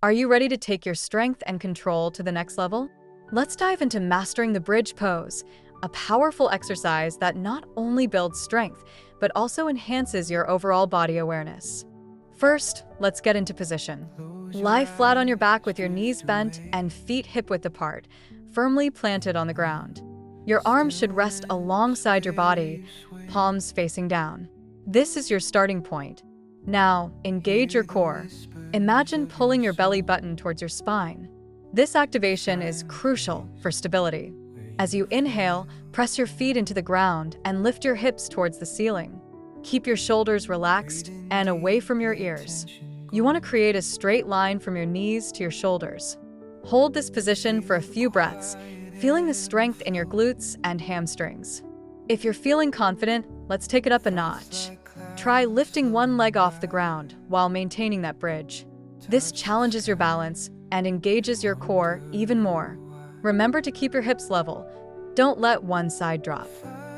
Are you ready to take your strength and control to the next level? Let's dive into mastering the bridge pose, a powerful exercise that not only builds strength, but also enhances your overall body awareness. First, let's get into position. Lie flat on your back with your knees bent and feet hip-width apart, firmly planted on the ground. Your arms should rest alongside your body, palms facing down. This is your starting point. Now, engage your core. Imagine pulling your belly button towards your spine. This activation is crucial for stability. As you inhale, press your feet into the ground and lift your hips towards the ceiling. Keep your shoulders relaxed and away from your ears. You want to create a straight line from your knees to your shoulders. Hold this position for a few breaths, feeling the strength in your glutes and hamstrings. If you're feeling confident, let's take it up a notch. Try lifting one leg off the ground while maintaining that bridge. This challenges your balance and engages your core even more. Remember to keep your hips level. Don't let one side drop.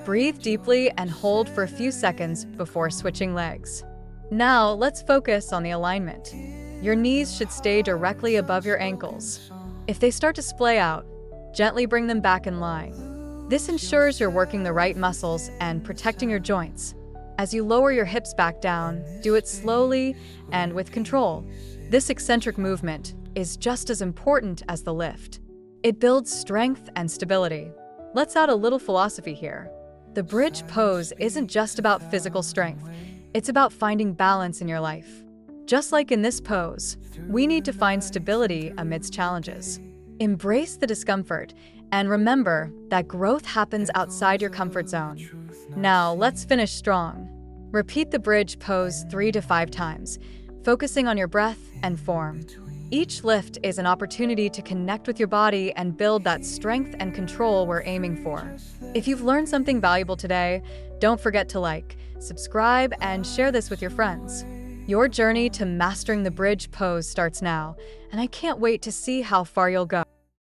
Breathe deeply and hold for a few seconds before switching legs. Now, let's focus on the alignment. Your knees should stay directly above your ankles. If they start to splay out, gently bring them back in line. This ensures you're working the right muscles and protecting your joints. As you lower your hips back down, do it slowly and with control. This eccentric movement is just as important as the lift. It builds strength and stability. Let's add a little philosophy here. The bridge pose isn't just about physical strength. It's about finding balance in your life. Just like in this pose, we need to find stability amidst challenges. Embrace the discomfort and remember that growth happens outside your comfort zone. Now, let's finish strong. Repeat the bridge pose 3 to 5 times, focusing on your breath and form. Each lift is an opportunity to connect with your body and build that strength and control we're aiming for. If you've learned something valuable today, don't forget to like, subscribe, and share this with your friends. Your journey to mastering the bridge pose starts now, and I can't wait to see how far you'll go.